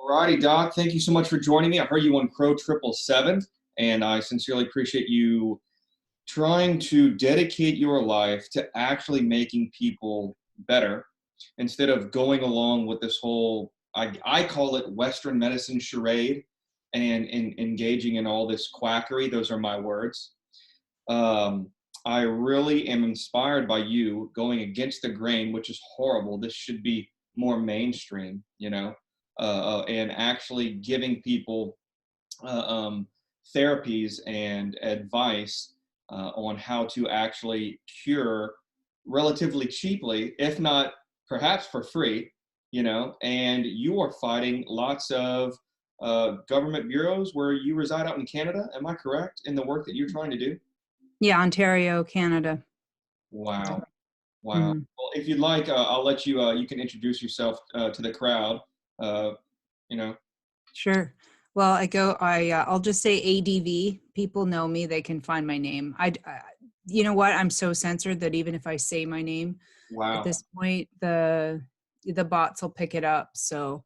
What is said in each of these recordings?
Alrighty, Doc. Thank you so much for joining me. I heard you on Crow 777, and I sincerely appreciate you trying to dedicate your life to actually making people better instead of going along with this whole, I call it Western medicine charade and engaging in all this quackery. Those are my words. Um, I really am inspired by you going against the grain, which is horrible. This should be more mainstream, and actually giving people uh, um, therapies and advice on how to actually cure relatively cheaply, if not perhaps for free, and you are fighting lots of government bureaus where you reside out in Canada. Am I correct in the work that you're trying to do? Yeah, Ontario, Canada. Wow. Wow. Mhm. Well, if you'd like, I'll let you, you can introduce yourself to the crowd. Uh, you know, Sure. Well, I'll just say ADV. People know me, they can find my name. You know what? I'm so censored that even if I say my name at wow. this point, the bots will pick it up. So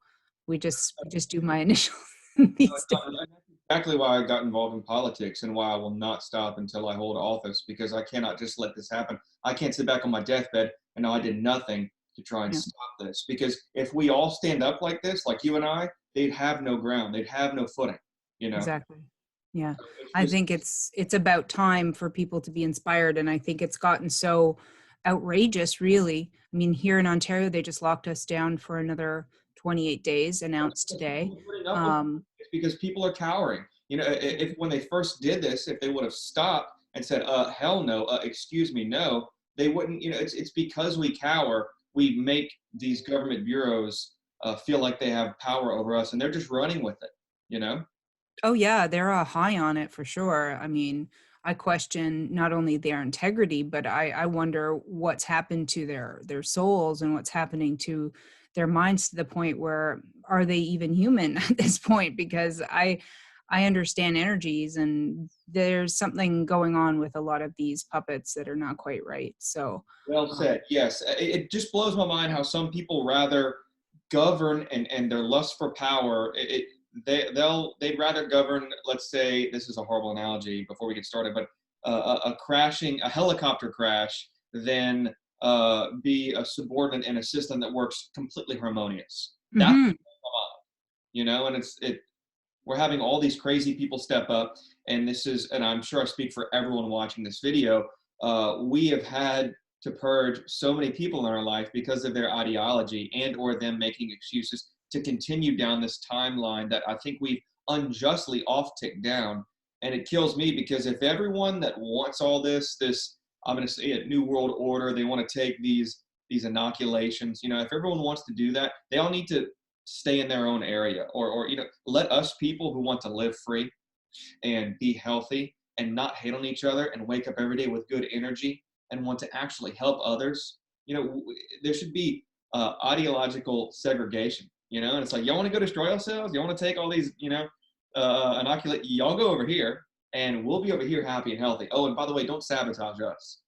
we just do my initial these days. And that's exactly why I got involved in politics and why I will not stop until I hold office because I cannot just let this happen. I can't sit back on my deathbed and know I did nothing to try and Yeah, stop this. Because if we all stand up like this, like you and I, they'd have no ground. They'd have no footing, you know. exactly. Yeah. It's I just think it's about time for people to be inspired, and I think it's gotten so outrageous, really. I mean, here in Ontario, they just locked us down for another 28 days, announced because today. people are putting up with it. Um, It's because people are cowering. If when they first did this, if they would have stopped and said, hell no, excuse me, no, they wouldn't, it's because we cower, we make these government bureaus feel like they have power over us and they're just running with it, you know? oh yeah, they're high on it for sure. I mean, I question not only their integrity, but I wonder what's happened to their souls and what's happening to their minds to the point where are they even human at this point? Because I understand energies, and there's something going on with a lot of these puppets that are not quite right. So, Well um, said. Yes. It just blows my mind how some people rather govern and their lust for power, they'd rather govern, let's say, this is a horrible analogy before we get started, but a helicopter crash than be a subordinate in a system that works completely harmonious. That's mhm. and we're having all these crazy people step up, and and I'm sure I speak for everyone watching this video. We have had to purge so many people in our life because of their ideology and or them making excuses to continue down this timeline that I think we've unjustly off ticked down. And it kills me because if everyone that wants all this, I'm going to say it, new world order, they want to take these inoculations. If everyone wants to do that, they all need to stay in their own area, or let us people who want to live free and be healthy and not hate on each other and wake up every day with good energy and want to actually help others. There should be ideological segregation. And it's like, y'all want to go destroy ourselves, you want to take all these inoculate, y'all go over here and we'll be over here happy and healthy. Oh, and by the way, don't sabotage us.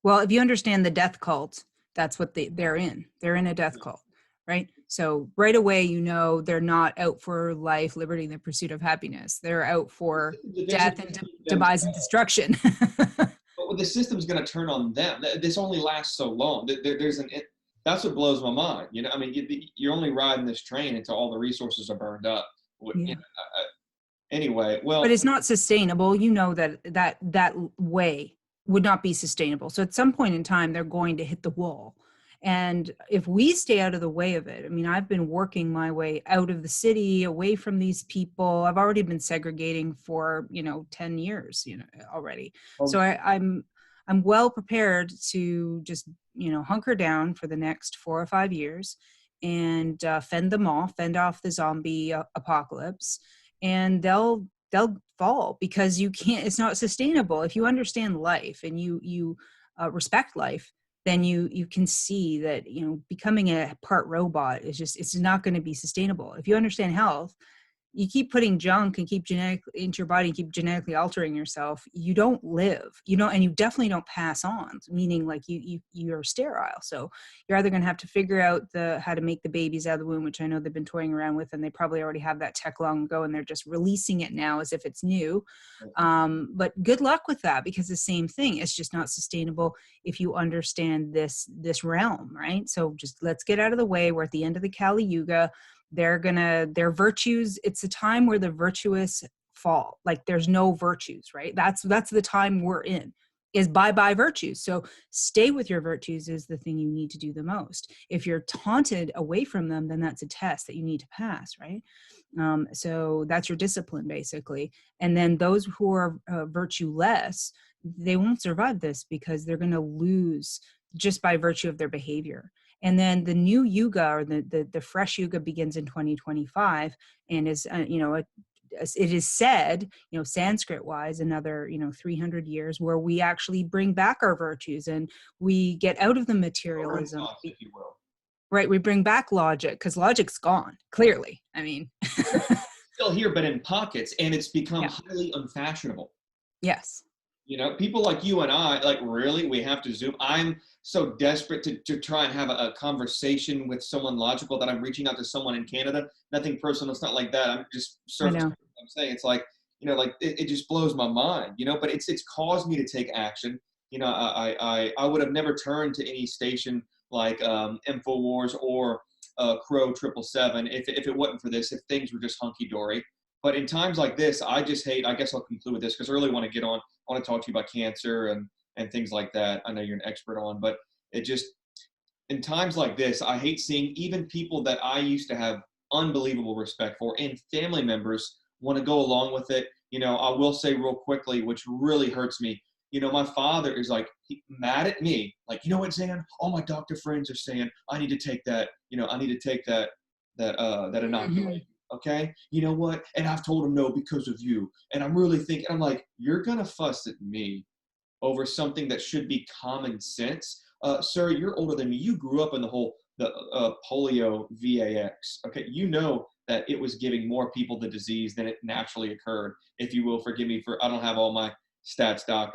Well, if you understand the death cult, that's what they're in. They're in a death cult, right? So right away, they're not out for life, liberty, and the pursuit of happiness. They're out for death and Them, demise and destruction. but the system's going to turn on them. This only lasts so long. That's what blows my mind. I mean, you're only riding this train until all the resources are burned up. Yeah. Anyway, But well, it's not sustainable. You know that way would not be sustainable. So at some point in time, they're going to hit the wall. And if we stay out of the way of it, I mean, I've been working my way out of the city, away from these people. I've already been segregating for 10 years, already. So um, I'm well prepared to just hunker down for the next 4 or 5 years and fend off the zombie apocalypse, and they'll fall because you can't, it's not sustainable. If you understand life and you respect life, then you can see that becoming a part robot is just, it's not going to be sustainable. If you understand health, you keep putting junk and keep genetic into your body, keep genetically altering yourself, you don't live, and you definitely don't pass on, meaning like you're sterile. So you're either going to have to figure out how to make the babies out of the womb, which I know they've been toying around with, and they probably already have that tech long ago, and they're just releasing it now as if it's new. But good luck with that, because the same thing, it's just not sustainable if you understand this realm, right? So just let's get out of the way. We're at the end of the Kali Yuga. Their virtues, it's a time where the virtuous fall. Like there's no virtues, right? That's the time we're in, is bye virtues. So stay with your virtues is the thing you need to do the most. If you're taunted away from them, then that's a test that you need to pass, right? So that's your discipline, basically. And then those who are virtueless, they won't survive this, because they're going to lose just by virtue of their behavior. And then the new yuga, or the fresh yuga, begins in 2025, and is it is said, Sanskrit wise, another 300 years, where we actually bring back our virtues and we get out of the materialism, if you will. right? We bring back logic, because logic's gone, clearly. I mean, Still here, but in pockets, and it's become yeah. highly unfashionable. Yes. People like you and I, like, really, we have to Zoom. I'm so desperate to try and have a conversation with someone logical that I'm reaching out to someone in Canada. Nothing personal. It's not like that. I'm just surface. I'm saying it's like, like it just blows my mind, but it's caused me to take action. I would have never turned to any station like InfoWars or Crow 777 if it wasn't for this, if things were just hunky-dory. But in times like this, I just hate, I guess I'll conclude with this, because I really want to get on, I want to talk to you about cancer and things like that. I know you're an expert on, but it just, in times like this, I hate seeing even people that I used to have unbelievable respect for, and family members, want to go along with it. I will say real quickly, which really hurts me, my father is like mad at me. Like, you know what, Zan? All my doctor friends are saying I need to take that, I need to take that inoculation. Okay, you know what? And I've told him no because of you. And I'm really thinking, I'm like, you're gonna fuss at me over something that should be common sense. Sir, you're older than me. You grew up in the polio VAX. Okay, you know that it was giving more people the disease than it naturally occurred. If you will forgive me for, I don't have all my stats, doc.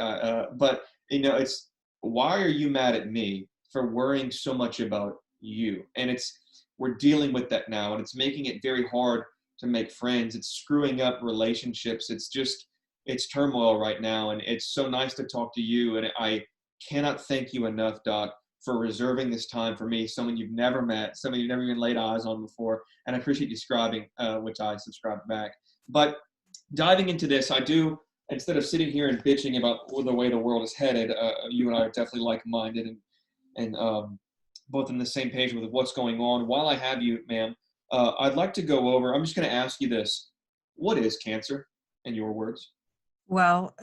But it's, why are you mad at me for worrying so much about you? And we're dealing with that now, and it's making it very hard to make friends. It's screwing up relationships. It's turmoil right now, and it's so nice to talk to you. And I cannot thank you enough, Doc, for reserving this time for me, someone you've never met, someone you've never even laid eyes on before. And I appreciate you subscribing, which I subscribed back. But diving into this, I do, instead of sitting here and bitching about the way the world is headed, you and I are definitely like-minded and both on the same page with what's going on. While I have you, ma'am, I'd like to go over, I'm just going to ask you this. What is cancer, in your words? Well,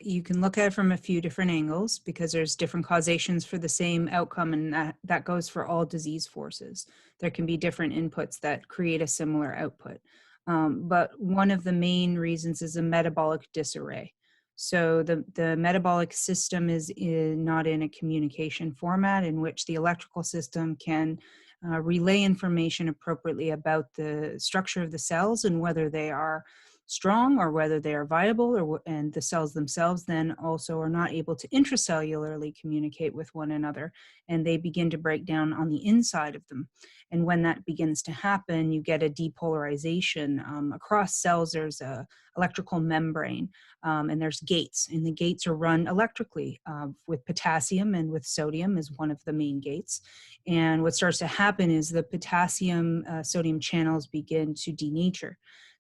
you can look at it from a few different angles, because there's different causations for the same outcome, and that goes for all disease forces. There can be different inputs that create a similar output. But one of the main reasons is a metabolic disarray. So the metabolic system is not in a communication format in which the electrical system can relay information appropriately about the structure of the cells and whether they are strong or whether they are viable, and the cells themselves then also are not able to intracellularly communicate with one another, and they begin to break down on the inside of them. And when that begins to happen, you get a depolarization. Across cells, there's a electrical membrane, and there's gates, and the gates are run electrically with potassium, and with sodium is one of the main gates. And what starts to happen is the potassium sodium channels begin to denature.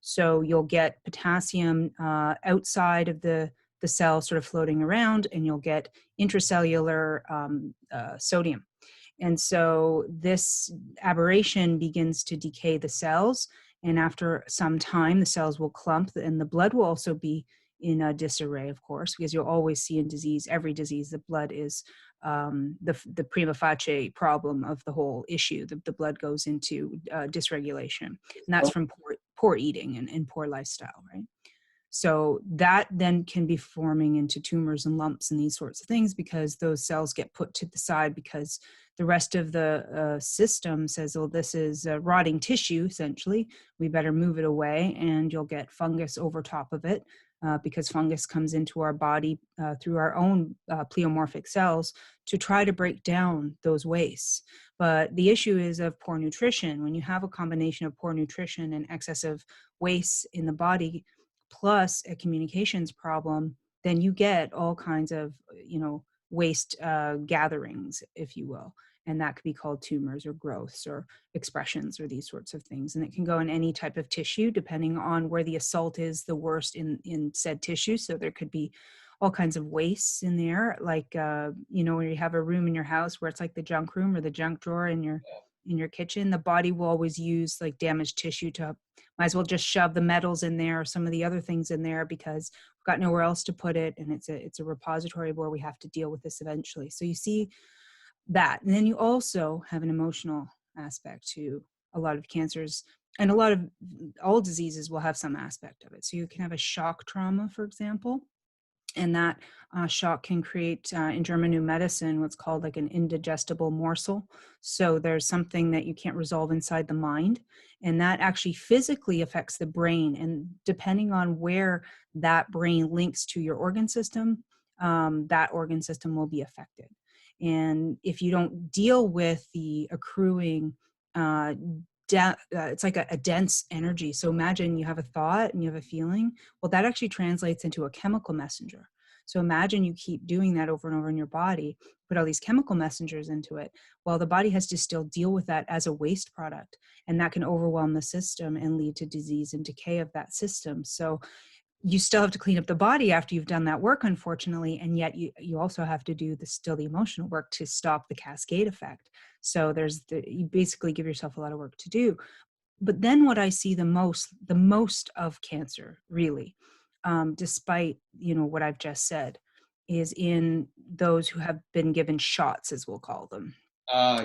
So you'll get potassium outside of the cell sort of floating around, and you'll get intracellular sodium. And so this aberration begins to decay the cells. And after some time, the cells will clump, and the blood will also be in a disarray, of course, because you'll always see in every disease, the blood is the prima facie problem of the whole issue. The blood goes into dysregulation, and that's from poor eating and poor lifestyle, right? So that then can be forming into tumors and lumps and these sorts of things, because those cells get put to the side because the rest of the system says, well, this is rotting tissue, essentially. We better move it away, and you'll get fungus over top of it, because fungus comes into our body through our own pleomorphic cells to try to break down those wastes. But the issue is of poor nutrition. When you have a combination of poor nutrition and excessive wastes in the body, plus a communications problem, then you get all kinds of, waste gatherings, if you will. And that could be called tumors or growths or expressions or these sorts of things. And it can go in any type of tissue, depending on where the assault is the worst in said tissue. So there could be all kinds of wastes in there, like, when you have a room in your house where it's like the junk room or the junk drawer in your kitchen, the body will always use like damaged tissue to, might as well just shove the metals in there or some of the other things in there, because we've got nowhere else to put it. And it's a repository where we have to deal with this eventually. So you see that. And then you also have an emotional aspect to a lot of cancers, and a lot of all diseases will have some aspect of it. So you can have a shock trauma, for example, and that shock can create, in German New Medicine, what's called like an indigestible morsel. So there's something that you can't resolve inside the mind, and that actually physically affects the brain. And depending on where that brain links to your organ system, that organ system will be affected. And if you don't deal with the accruing, it's like a dense energy. So imagine you have a thought and you have a feeling. Well, that actually translates into a chemical messenger. So imagine you keep doing that over and over in your body, put all these chemical messengers into it. Well, the body has to still deal with that as a waste product, and that can overwhelm the system and lead to disease and decay of that system. So you still have to clean up the body after you've done that work, unfortunately, and yet you also have to do the emotional work to stop the cascade effect. So you basically give yourself a lot of work to do. But then what I see the most of cancer, really, despite what I've just said, is in those who have been given shots, as we'll call them.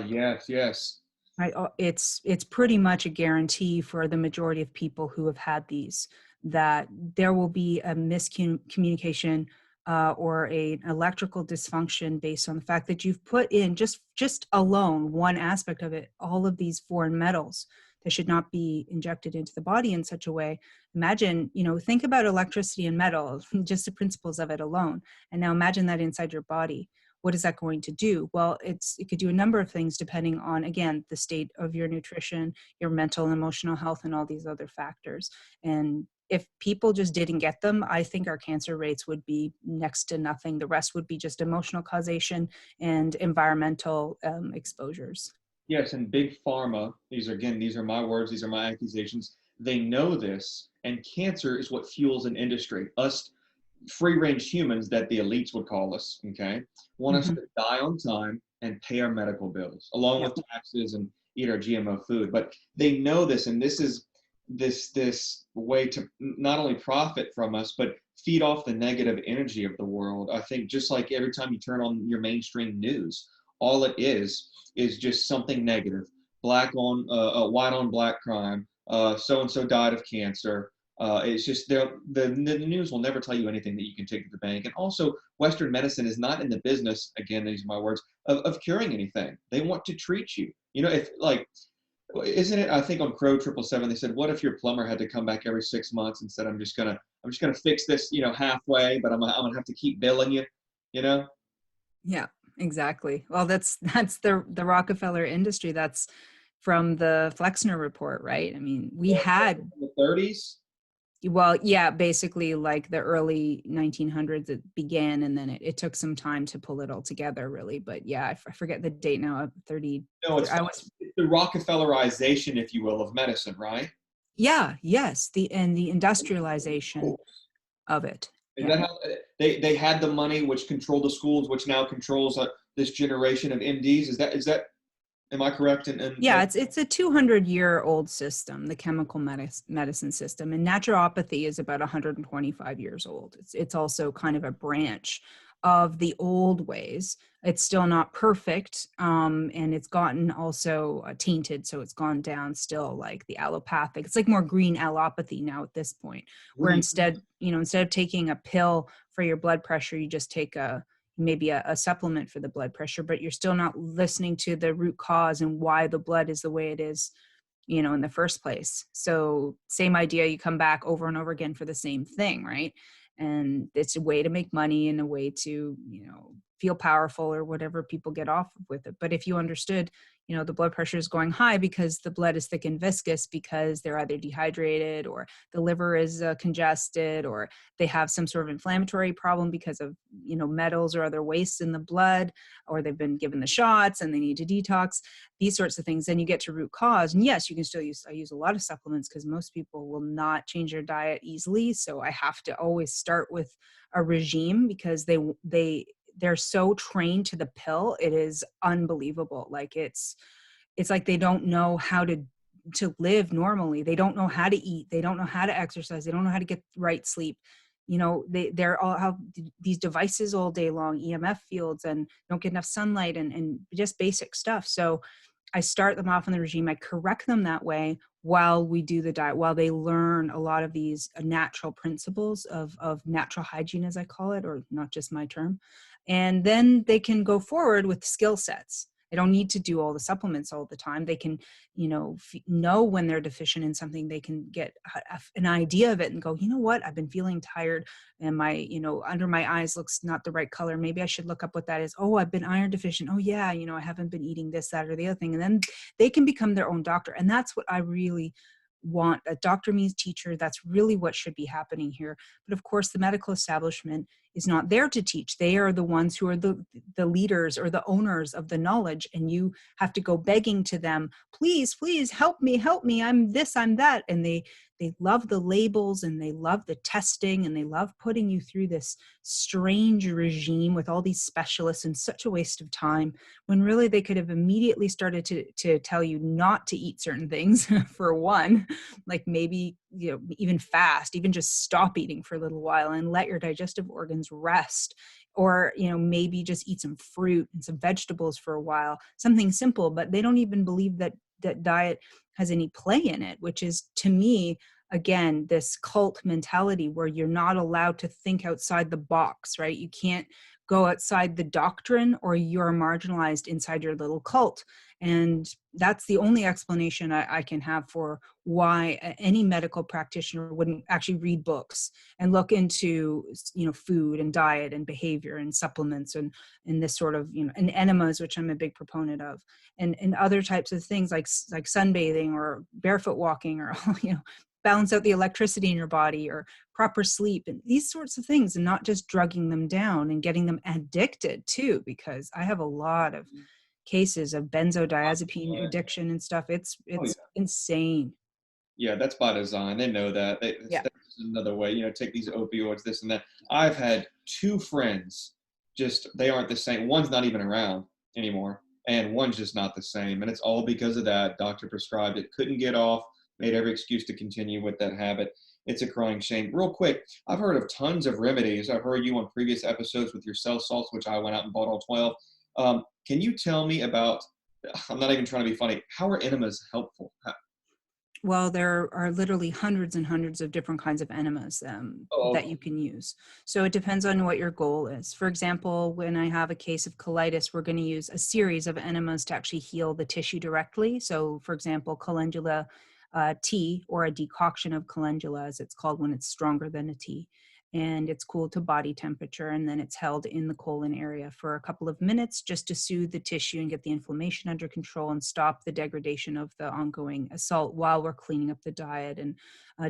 Yes, yes. Right? It's pretty much a guarantee for the majority of people who have had these, that there will be a miscommunication or an electrical dysfunction based on the fact that you've put in just alone one aspect of it, all of these foreign metals that should not be injected into the body in such a way. Imagine, think about electricity and metal, just the principles of it alone. And now imagine that inside your body. What is that going to do? Well, it could do a number of things depending on, again, the state of your nutrition, your mental and emotional health, and all these other factors. And if people just didn't get them, I think our cancer rates would be next to nothing. The rest would be just emotional causation and environmental exposures. Yes, and big pharma, these are my words, these are my accusations. They know this, and cancer is what fuels an industry. Us free range humans, that the elites would call us, okay, want us Mm-hmm. to die on time and pay our medical bills, along Yep. with taxes and eat our GMO food. But they know this, and this is this way to not only profit from us, but feed off the negative energy of the world. I think just like every time you turn on your mainstream news, all it is just something negative. White on black crime. So and so died of cancer. It's just the news will never tell you anything that you can take to the bank. And also, Western medicine is not in the business, again, these are my words, of curing anything. They want to treat you. If like, isn't it? I think on Crow 777 they said, "What if your plumber had to come back every 6 months and said, I'm just gonna fix this, halfway, but I'm gonna have to keep billing you, you know?" Yeah, exactly. Well, that's the Rockefeller industry. That's from the Flexner report, right? I mean, we Yeah, had, in the 30s. well, yeah, basically like the early 1900s it began, and then it took some time to pull it all together, really. But yeah, I forget the date now. 30. No, I was, it's the Rockefellerization, if you will, of medicine, right? yeah, yes, the industrialization of it. Is Yeah. that how they had the money, which controlled the schools, which now controls this generation of MDs? Is that am I correct? Yeah, it's a 200-year-old system, the chemical medicine system, and naturopathy is about 125 years old. It's also kind of a branch of the old ways. It's still not perfect, and it's gotten also tainted, so it's gone down still like the allopathic. It's like more green allopathy now at this point, What where do you? instead of taking a pill for your blood pressure, you just take maybe a supplement for the blood pressure, but you're still not listening to the root cause and why the blood is the way it is, in the first place. So same idea, you come back over and over again for the same thing, right? And it's a way to make money and a way to, feel powerful or whatever people get off with it. But if you understood, the blood pressure is going high because the blood is thick and viscous because they're either dehydrated or the liver is congested, or they have some sort of inflammatory problem because of, metals or other wastes in the blood, or they've been given the shots and they need to detox, these sorts of things, then you get to root cause. And yes, you can still I use a lot of supplements because most people will not change their diet easily. So I have to always start with a regime because they're so trained to the pill. It is unbelievable. Like it's like they don't know how to live normally. They don't know how to eat. They don't know how to exercise. They don't know how to get right sleep. They're all have these devices all day long, EMF fields, and don't get enough sunlight and just basic stuff. So I start them off on the regime. I correct them that way while we do the diet, while they learn a lot of these natural principles of natural hygiene, as I call it, or not just my term. And then they can go forward with skill sets. They don't need to do all the supplements all the time. They can, know when they're deficient in something. They can get an idea of it and go, you know what, I've been feeling tired and my, under my eyes looks not the right color. Maybe I should look up what that is. Oh, I've been iron deficient. Oh yeah. I haven't been eating this, that, or the other thing. And then they can become their own doctor. And that's what I really want. A doctor means teacher. That's really what should be happening here. But of course, the medical establishment is not there to teach. They are the ones who are the leaders or the owners of the knowledge. And you have to go begging to them, please, please help me. I'm this, I'm that. And they love the labels and they love the testing and they love putting you through this strange regime with all these specialists, and such a waste of time, when really they could have immediately started to tell you not to eat certain things for one, like maybe, even fast, even just stop eating for a little while and let your digestive organs rest, or, maybe just eat some fruit and some vegetables for a while, something simple. But they don't even believe that diet has any play in it, which is, to me, again, this cult mentality where you're not allowed to think outside the box, right? You can't go outside the doctrine or you're marginalized inside your little cult. And that's the only explanation I can have for why any medical practitioner wouldn't actually read books and look into, food and diet and behavior and supplements and this sort of, and enemas, which I'm a big proponent of, and other types of things like sunbathing or barefoot walking, or, balance out the electricity in your body, or proper sleep, and these sorts of things, and not just drugging them down and getting them addicted too, because I have a lot of cases of benzodiazepine addiction and stuff. Oh yeah. It's insane. Yeah, that's by design. They know that. Yeah. That's just another way, take these opioids, this and that. I've had two friends, just they aren't the same. One's not even around anymore, and one's just not the same. And it's all because of that. Doctor prescribed it, couldn't get off, made every excuse to continue with that habit. It's a crying shame. Real quick, I've heard of tons of remedies. I've heard you on previous episodes with your cell salts, which I went out and bought all 12. Can you tell me about, I'm not even trying to be funny, how are enemas helpful? Well, there are literally hundreds and hundreds of different kinds of enemas Oh, that you can use. So it depends on what your goal is. For example, when I have a case of colitis, we're going to use a series of enemas to actually heal the tissue directly. So, for example, calendula tea, or a decoction of calendula, as it's called when it's stronger than a tea. And it's cooled to body temperature, and then it's held in the colon area for a couple of minutes just to soothe the tissue and get the inflammation under control and stop the degradation of the ongoing assault while we're cleaning up the diet and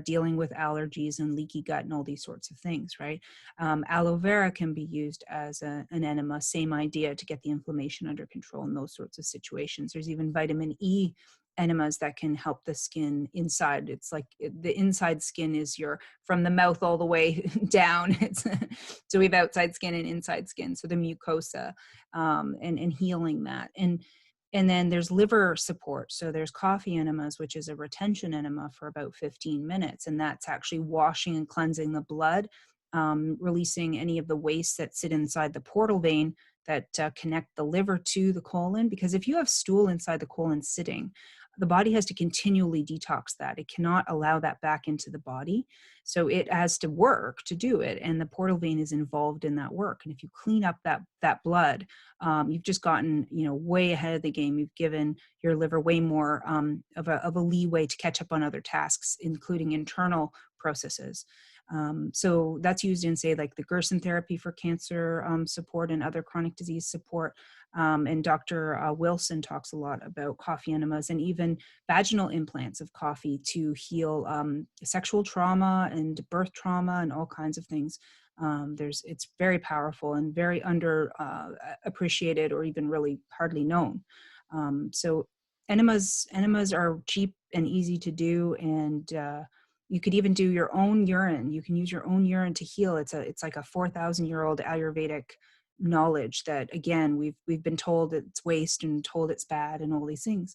dealing with allergies and leaky gut and all these sorts of things, right? Aloe vera can be used as an enema, same idea, to get the inflammation under control in those sorts of situations. There's even vitamin E enemas that can help the skin inside. It's like the inside skin is from the mouth all the way down. So we have outside skin and inside skin. So the mucosa, and healing that. And then there's liver support. So there's coffee enemas, which is a retention enema for about 15 minutes. And that's actually washing and cleansing the blood releasing any of the wastes that sit inside the portal vein that connect the liver to the colon. Because if you have stool inside the colon sitting, the body has to continually detox that. It cannot allow that back into the body. So it has to work to do it. And the portal vein is involved in that work. And if you clean up that blood, you've just gotten, way ahead of the game. You've given your liver way more of a leeway to catch up on other tasks, including internal processes. So that's used in, say, like the Gerson therapy for cancer support and other chronic disease support. And Dr. Wilson talks a lot about coffee enemas and even vaginal implants of coffee to heal sexual trauma and birth trauma and all kinds of things. It's very powerful and very under appreciated or even really hardly known. So enemas are cheap and easy to do, and you could even do your own urine. You can use your own urine to heal. It's like a 4,000-year-old Ayurvedic knowledge that, again, we've been told it's waste and told it's bad and all these things.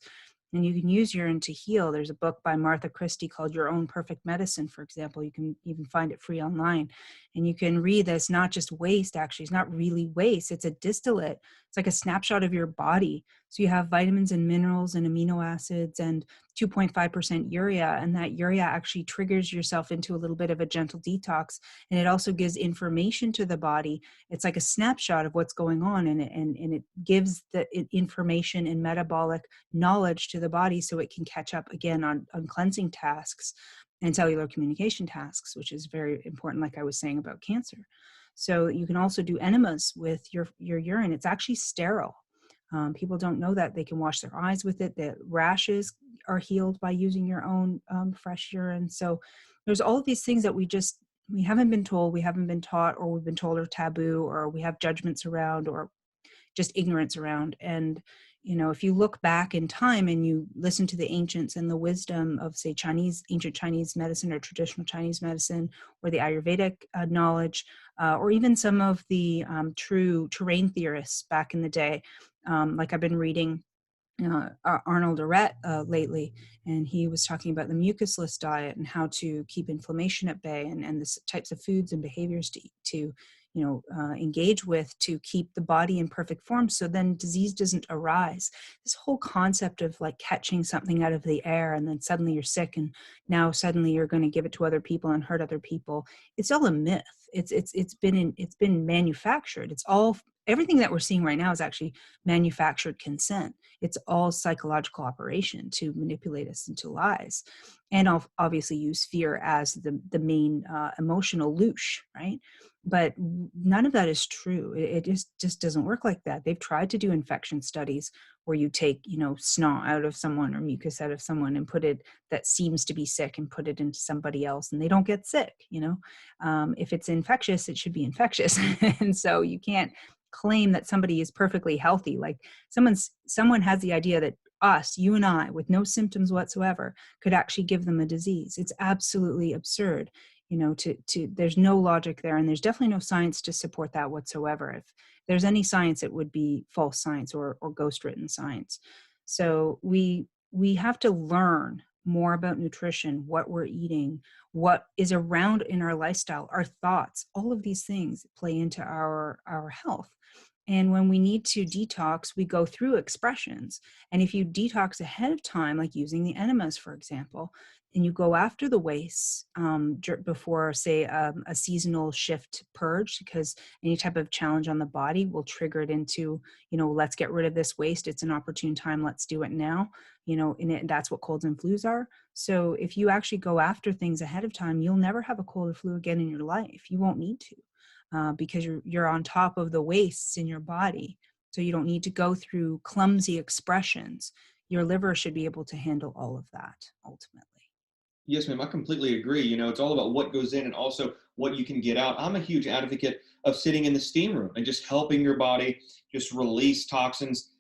And you can use urine to heal. There's a book by Martha Christie called Your Own Perfect Medicine, for example. You can even find it free online. And you can read that it's not just waste, actually. It's not really waste. It's a distillate. It's like a snapshot of your body. So you have vitamins and minerals and amino acids and 2.5% urea. And that urea actually triggers yourself into a little bit of a gentle detox. And it also gives information to the body. It's like a snapshot of what's going on. And it gives the information and metabolic knowledge to the body so it can catch up again on cleansing tasks and cellular communication tasks, which is very important, like I was saying about cancer. So you can also do enemas with your urine. It's actually sterile. People don't know that. They can wash their eyes with it. The rashes are healed by using your own fresh urine. So there's all of these things that we haven't been told, we haven't been taught, or we've been told are taboo, or we have judgments around, or just ignorance around. And if you look back in time and you listen to the ancients and the wisdom of, say, ancient Chinese medicine or traditional Chinese medicine, or the Ayurvedic knowledge, or even some of the true terrain theorists back in the day, like I've been reading Arnold Arett lately, and he was talking about the mucusless diet and how to keep inflammation at bay, and the types of foods and behaviors to engage with to keep the body in perfect form, so then disease doesn't arise. This whole concept of like catching something out of the air and then suddenly you're sick, and now suddenly you're going to give it to other people and hurt other people. It's all a myth. It's been manufactured. Everything that we're seeing right now is actually manufactured consent. It's all psychological operation to manipulate us into lies, and obviously use fear as the main emotional loosh, right? But none of that is true. It just doesn't work like that. They've tried to do infection studies where you take snot out of someone or mucus out of someone and put it that seems to be sick and put it into somebody else, and they don't get sick. If it's infectious, it should be infectious, and so you can't claim that somebody is perfectly healthy. Like someone has the idea that you and I, with no symptoms whatsoever, could actually give them a disease. It's absolutely absurd. There's no logic there, and there's definitely no science to support that whatsoever. If there's any science, it would be false science or ghost-written science. So we have to learn more about nutrition, what we're eating, what is around in our lifestyle, our thoughts. All of these things play into our health. And when we need to detox, we go through expressions. And if you detox ahead of time, like using the enemas, for example, and you go after the wastes before, say, a seasonal shift purge, because any type of challenge on the body will trigger it into, let's get rid of this waste. It's an opportune time. Let's do it now. And that's what colds and flus are. So if you actually go after things ahead of time, you'll never have a cold or flu again in your life. You won't need to. Because you're on top of the wastes in your body. So you don't need to go through clumsy expressions. Your liver should be able to handle all of that ultimately. Yes, ma'am. I completely agree. It's all about what goes in and also what you can get out. I'm a huge advocate of sitting in the steam room and just helping your body just release toxins,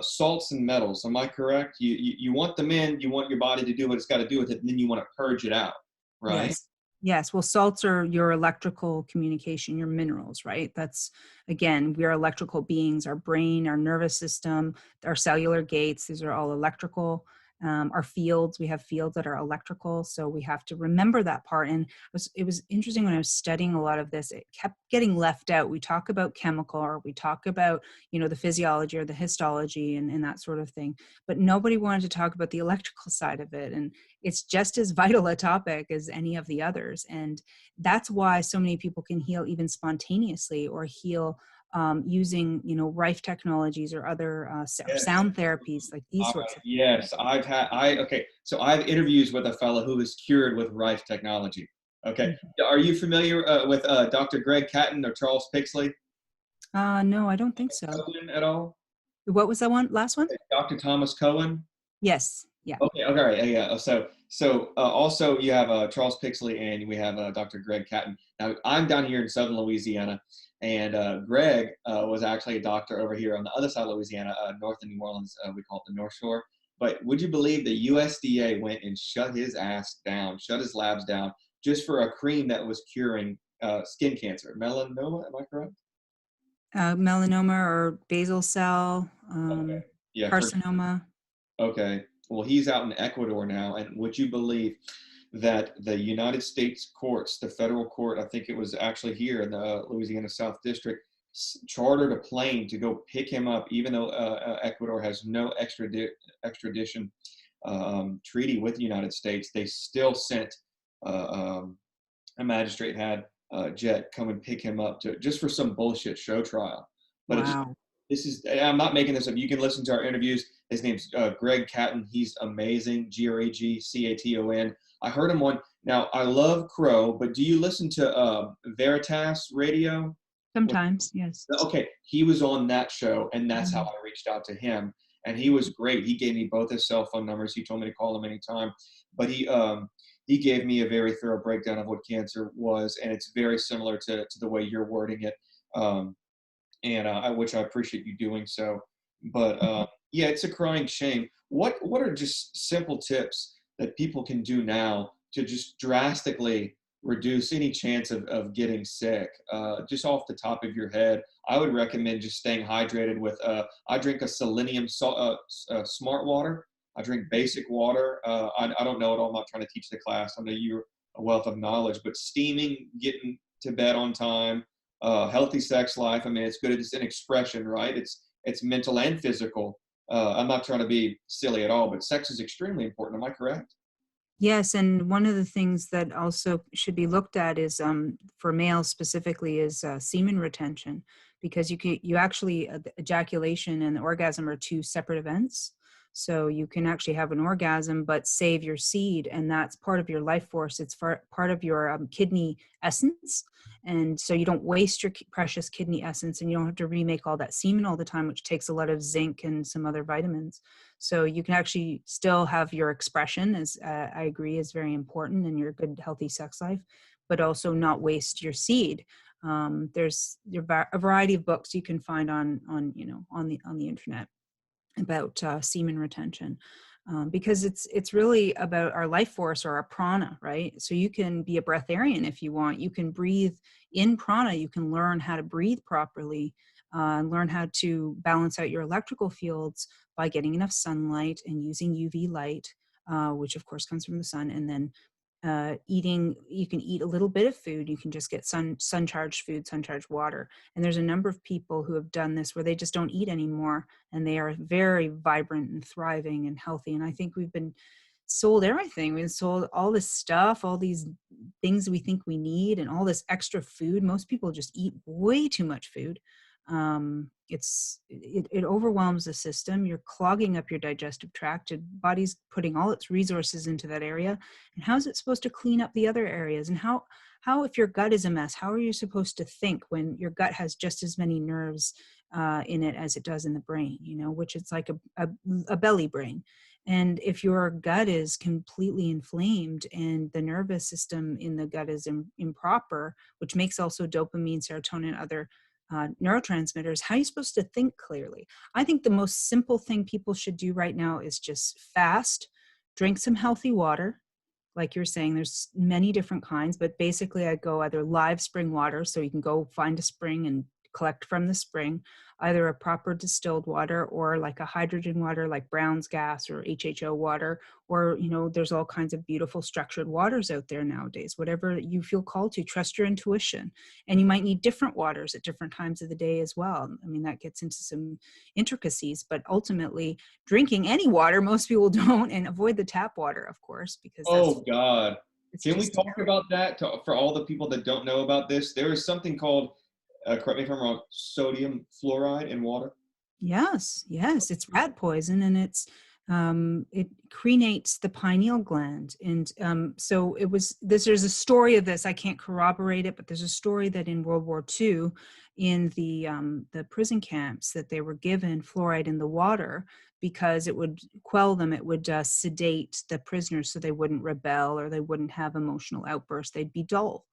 salts and metals. Am I correct? You want them in, you want your body to do what it's got to do with it, and then you want to purge it out, right? Yes. Yes. Well, salts are your electrical communication, your minerals, right? That's, again, we are electrical beings, our brain, our nervous system, our cellular gates, these are all electrical. Our fields, we have fields that are electrical, so we have to remember that part. And it was interesting when I was studying a lot of this, it kept getting left out. We talk about chemical, or we talk about, the physiology or the histology and that sort of thing, but nobody wanted to talk about the electrical side of it. And it's just as vital a topic as any of the others. And that's why so many people can heal even spontaneously, or heal using, Rife technologies or other Yes. sound therapies, like these All sorts right. of things. Yes, okay. So I have interviews with a fellow who is cured with Rife technology. Okay. Mhm. Are you familiar with Dr. Greg Catton or Charles Pixley? No, I don't think so. Cohen at all? What was that one? Last one? Dr. Thomas Cohen? Yes. Yeah. Okay, okay, all right, yeah, yeah. So also you have Charles Pixley and we have Dr. Greg Catton. Now I'm down here in southern Louisiana, and Greg was actually a doctor over here on the other side of Louisiana, north of New Orleans. We call it the North Shore. But would you believe the USDA went and shut his ass down, shut his labs down, just for a cream that was curing skin cancer, melanoma? Am I correct? Melanoma or basal cell Okay. Yeah, for carcinoma. Okay. Well, he's out in Ecuador now, and would you believe that the United States courts, the federal court, I think it was actually here in the Louisiana South District, chartered a plane to go pick him up, even though Ecuador has no extradition treaty with the United States. They still sent a magistrate had jet come and pick him up to just for some bullshit show trial. But it's Wow. this is I'm not making this up. You can listen to our interviews. His name's Greg Catton. He's amazing. Gregcaton. I heard him on. Now I love Crow, but do you listen to Veritas Radio? Sometimes, yes. Okay, he was on that show, and that's how Mhm. I reached out to him. And he was great. He gave me both his cell phone numbers. He told me to call him anytime. But he gave me a very thorough breakdown of what cancer was, and it's very similar to the way you're wording it. Um, and which I appreciate you doing so. But yeah, it's a crying shame. What are just simple tips that people can do now to just drastically reduce any chance of getting sick? Just off the top of your head, I would recommend just staying hydrated with. I drink a selenium smart water. I drink basic water. I don't know it all. I'm not trying to teach the class. I know you're a wealth of knowledge, but steaming, getting to bed on time, healthy sex life. I mean, it's good. It's an expression, right? It's mental and physical. I'm not trying to be silly at all, but sex is extremely important. Am I correct? Yes, and one of the things that also should be looked at is, for males specifically, is semen retention, because you actually the ejaculation and the orgasm are two separate events. So you can actually have an orgasm but save your seed, and that's part of your life force. It's part of your kidney essence, and so you don't waste your precious kidney essence, and you don't have to remake all that semen all the time, which takes a lot of zinc and some other vitamins. So you can actually still have your expression, as I agree is very important, in your good, healthy sex life, but also not waste your seed. There's a variety of books you can find on the internet about semen retention, because it's really about our life force, or our prana, right? So you can be a breatharian if you want. You can breathe in prana. You can learn how to breathe properly, learn how to balance out your electrical fields by getting enough sunlight and using UV light, which of course comes from the sun, and then eating. You can eat a little bit of food. You can just get sun charged food, sun charged water. And there's a number of people who have done this where they just don't eat anymore, and they are very vibrant and thriving and healthy. And I think we've been sold everything. We've sold all this stuff, all these things we think we need, and all this extra food. Most people just eat way too much food. It overwhelms the system. You're clogging up your digestive tract. Your body's putting all its resources into that area. And how is it supposed to clean up the other areas? And how if your gut is a mess, how are you supposed to think when your gut has just as many nerves in it as it does in the brain, which it's like a belly brain. And if your gut is completely inflamed and the nervous system in the gut is improper, which makes also dopamine, serotonin, other neurotransmitters, how are you supposed to think clearly? I think the most simple thing people should do right now is just fast, drink some healthy water. Like you're saying, there's many different kinds, but basically I go either live spring water, so you can go find a spring and collect from the spring, either a proper distilled water or like a hydrogen water like Brown's gas or HHO water, or, there's all kinds of beautiful structured waters out there nowadays. Whatever you feel called to, trust your intuition. And you might need different waters at different times of the day as well. I mean, that gets into some intricacies, but ultimately drinking any water, most people don't, and avoid the tap water, of course, because Oh God. it's Can we just talk about that for all the people that don't know about this? There is something called, correct me if I'm wrong, sodium fluoride in water. Yes, yes, it's rat poison, and it crenates the pineal gland, and so it was this. There's a story of this. I can't corroborate it, but there's a story that in World War II, in the prison camps, that they were given fluoride in the water because it would quell them. It would sedate the prisoners so they wouldn't rebel or they wouldn't have emotional outbursts. They'd be dull.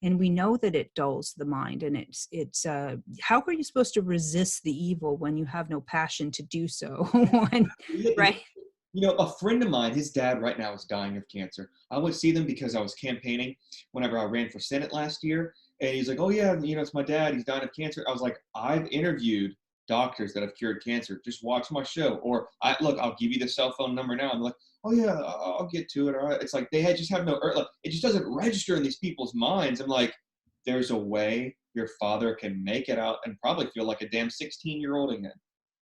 And we know that it dulls the mind, and it's how are you supposed to resist the evil when you have no passion to do so? Right. A friend of mine, his dad right now is dying of cancer. I would see them because I was campaigning whenever I ran for Senate last year. And he's like, oh yeah, it's my dad. He's dying of cancer. I was like, I've interviewed doctors that have cured cancer. Just watch my show. Or I'll give you the cell phone number now. I'm like, oh yeah, I'll get to it. All right. It's like just have no, like, it just doesn't register in these people's minds. I'm like, there's a way your father can make it out and probably feel like a damn 16-year-old again.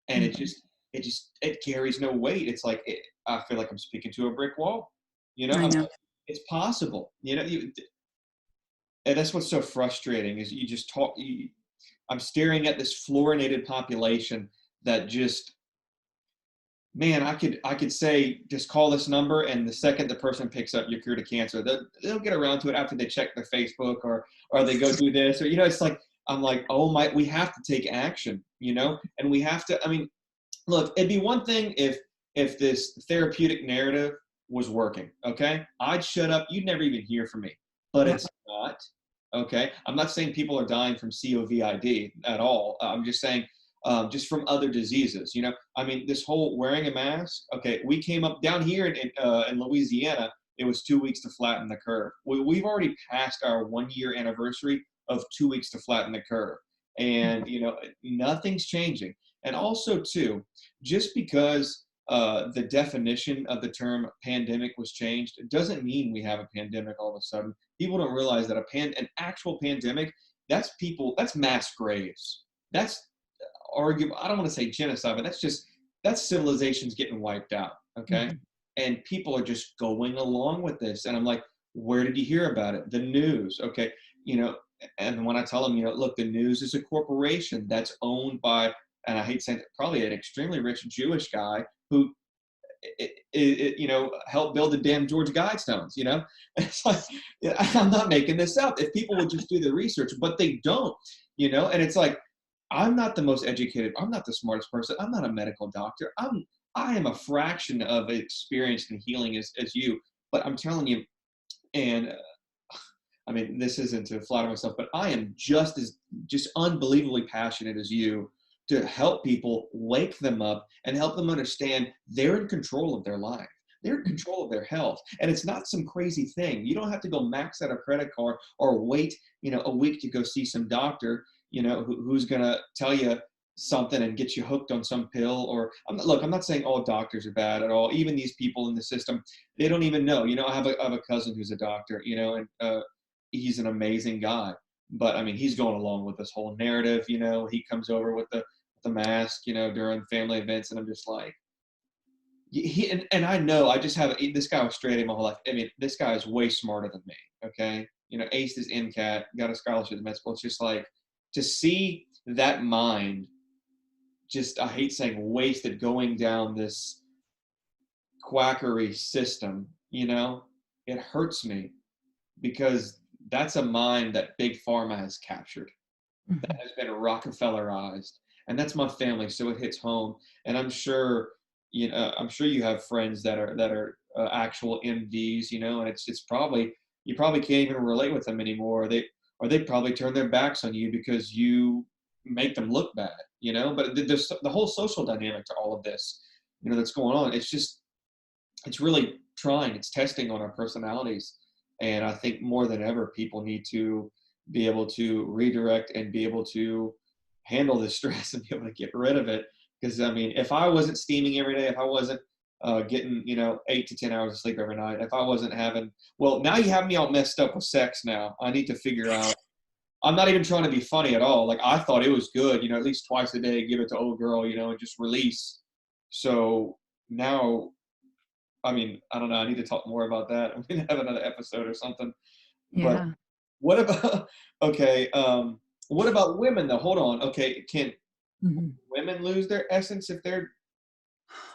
And it carries no weight. It's like, I feel like I'm speaking to a brick wall. I I'm know. like, it's possible. And that's what's so frustrating is you just talk. I'm staring at this fluorinated population that just, man, I could say just call this number, and the second the person picks up your cure to cancer, they'll get around to it after they check their Facebook or they go do this, or it's like, I'm like, oh my, we have to take action, and we have to. I mean, look, it'd be one thing if this therapeutic narrative was working, okay? I'd shut up. You'd never even hear from me. But Yep. it's not, okay? I'm not saying people are dying from COVID at all. I'm just saying just from other diseases, I mean, this whole wearing a mask, okay, we came up down here in Louisiana, it was 2 weeks to flatten the curve. We've already passed our 1 year anniversary of 2 weeks to flatten the curve. And, nothing's changing. And also, too, just because the definition of the term pandemic was changed, it doesn't mean we have a pandemic all of a sudden. People don't realize that an actual pandemic, that's mass graves. That's arguable. I don't want to say genocide, but that's civilizations getting wiped out. Okay. Mhm. And people are just going along with this. And I'm like, where did you hear about it? The news. Okay. And when I tell them, look, the news is a corporation that's owned by, and I hate saying it, probably an extremely rich Jewish guy who, helped build the damn Georgia Guidestones. It's like, I'm not making this up. If people would just do the research, but they don't. And it's like, I'm not the most educated. I'm not the smartest person. I'm not a medical doctor. I am a fraction of experience in healing as you. But I'm telling you, and I mean, this isn't to flatter myself, but I am just unbelievably passionate as you to help people, wake them up, and help them understand they're in control of their life. They're in control of their health. And it's not some crazy thing. You don't have to go max out a credit card or wait, a week to go see some doctor, who's going to tell you something and get you hooked on some pill. Or I'm not saying all doctors are bad at all. Even these people in the system, they don't even know. I have a cousin who's a doctor, and he's an amazing guy. But I mean, he's going along with this whole narrative. He comes over with the mask, during family events, and I'm just like, and I know I just have this guy was straight A my whole life. I mean, this guy is way smarter than me. Okay, aced his MCAT, got a scholarship to med school. It's just like to see that mind, just I hate saying wasted, going down this quackery system. It hurts me because that's a mind that big pharma has captured, that Mhm. has been Rockefellerized, and that's my family, so it hits home. And I'm sure you have friends that are actual MDs, and it's probably you probably can't even relate with them anymore. Or they probably turn their backs on you because you make them look bad, But there's the whole social dynamic to all of this, that's going on. It's really trying. It's testing on our personalities. And I think more than ever, people need to be able to redirect and be able to handle this stress and be able to get rid of it. Because I mean, if I wasn't steaming every day, if I wasn't getting 8 to 10 hours of sleep every night, if I wasn't having, well, now you have me all messed up with sex. Now I need to figure out. I'm not even trying to be funny at all. Like I thought it was good, at least twice a day, give it to old girl, and just release. So now, I mean, I don't know. I need to talk more about that. I'm gonna have another episode or something. But Yeah. what about okay? What about women though? Hold on. Okay, can Mhm. women lose their essence if they're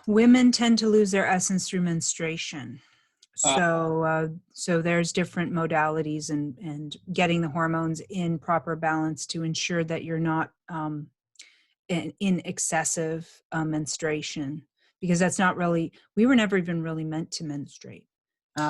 Women tend to lose their essence through menstruation. uh, So there's different modalities and getting the hormones in proper balance to ensure that you're not in excessive menstruation, because that's not really, we were never even really meant to menstruate.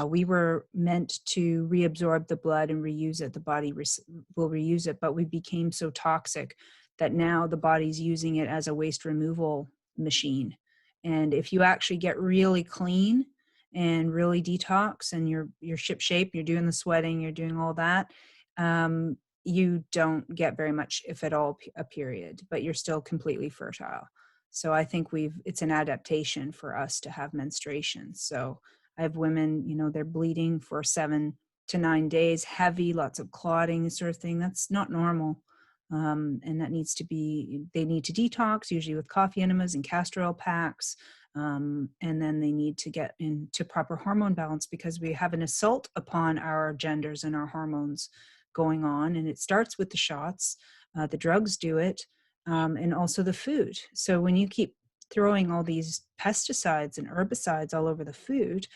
We were meant to reabsorb the blood and reuse it. The body will reuse it, but we became so toxic that now the body's using it as a waste removal machine. And if you actually get really clean and really detox and you're ship shape, you're doing the sweating, you're doing all that, um, you don't get very much, if at all, a period, but you're still completely fertile. So I think it's an adaptation for us to have menstruation. So I have women, they're bleeding for 7 to 9 days, heavy, lots of clotting, this sort of thing. That's not normal. And they need to detox, usually with coffee enemas and castor oil packs. And then they need to get into proper hormone balance, because we have an assault upon our genders and our hormones going on. And it starts with the shots, the drugs do it, and also the food. So when you keep throwing all these pesticides and herbicides all over the food,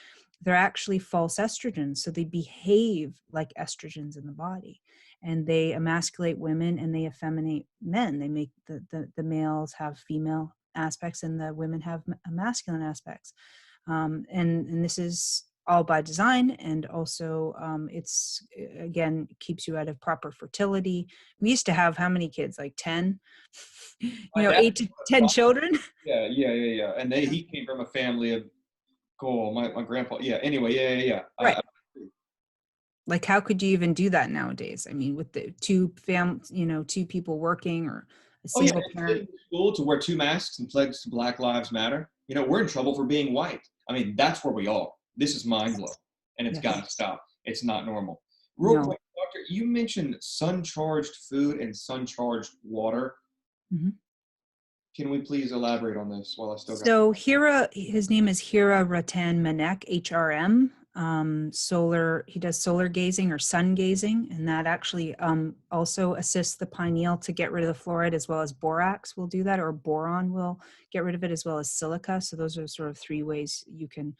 they're actually false estrogens. So they behave like estrogens in the body, and they emasculate women and they effeminate men. They make the males have female aspects and the women have masculine aspects. And this is all by design, and also it's again keeps you out of proper fertility. We used to have how many kids, like 10, my dad? 8 to 10 children. Yeah, yeah, yeah, yeah. And he came from a family of cool. My grandpa. Yeah. Anyway, yeah, yeah, yeah. Right. Like, how could you even do that nowadays? I mean, with the two people working, or a Oh yeah, single if parent. kids in school to wear two masks and pledge to Black Lives Matter, we're in trouble for being white. I mean, that's where we are. This is mind blowing, and it's got Yes. to stop. It's not normal. Real No. quick, doctor, you mentioned sun-charged food and sun-charged water. Mhm. Can we please elaborate on this while I still got? So his name is Hira Ratan Manek, HRM. He does solar gazing or sun gazing, and that actually also assists the pineal to get rid of the fluoride, as well as borax will do that, or boron will get rid of it, as well as silica. So those are sort of three ways you can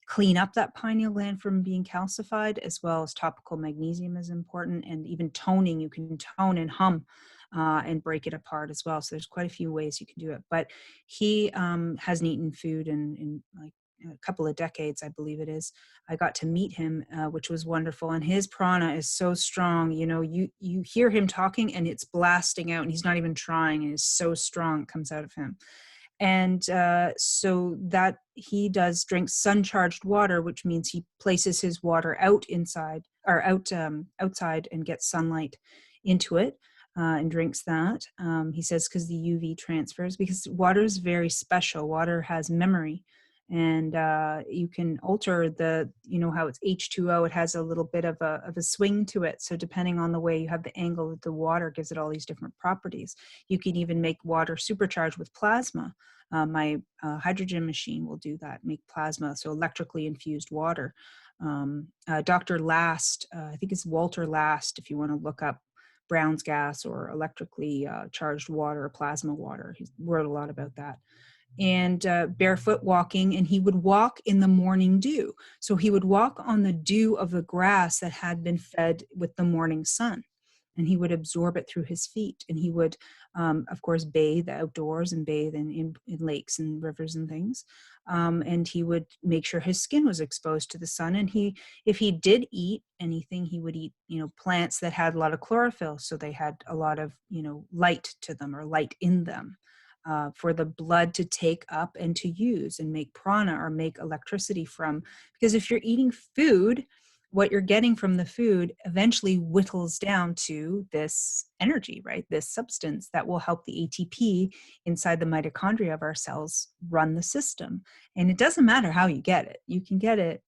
clean up that pineal gland from being calcified, as well as topical magnesium is important, and even toning. You can tone and hum and break it apart as well. So there's quite a few ways you can do it. But he hasn't eaten food in like a couple of decades, I believe it is. I got to meet him, which was wonderful. And his prana is so strong. You hear him talking and it's blasting out, and he's not even trying. And it's so strong, it comes out of him. And so that he does drink sun charged water, which means he places his water out inside, or outside, and gets sunlight into it, and drinks that. He says because the UV transfers, because water is very special. Water has memory, and you can alter how it's H2O. It has a little bit of a swing to it. So depending on the way you have the angle of the water, gives it all these different properties. You can even make water supercharged with plasma. My hydrogen machine will do that, make plasma, so electrically infused water. Dr. Last, I think it's Walter Last, if you want to look up Brown's gas or electrically charged water, plasma water. He wrote a lot about that. And barefoot walking, and he would walk in the morning dew. So he would walk on the dew of the grass that had been fed with the morning sun, and he would absorb it through his feet. And he would, of course, bathe outdoors and bathe in lakes and rivers and things. And he would make sure his skin was exposed to the sun. And if he did eat anything, he would eat, plants that had a lot of chlorophyll. So they had a lot of, light to them, or light in them. For the blood to take up and to use and make prana, or make electricity from. Because if you're eating food what you're getting from the food eventually whittles down to this energy, right? This substance that will help the ATP inside the mitochondria of our cells run the system. And it doesn't matter how you get it. You can get it,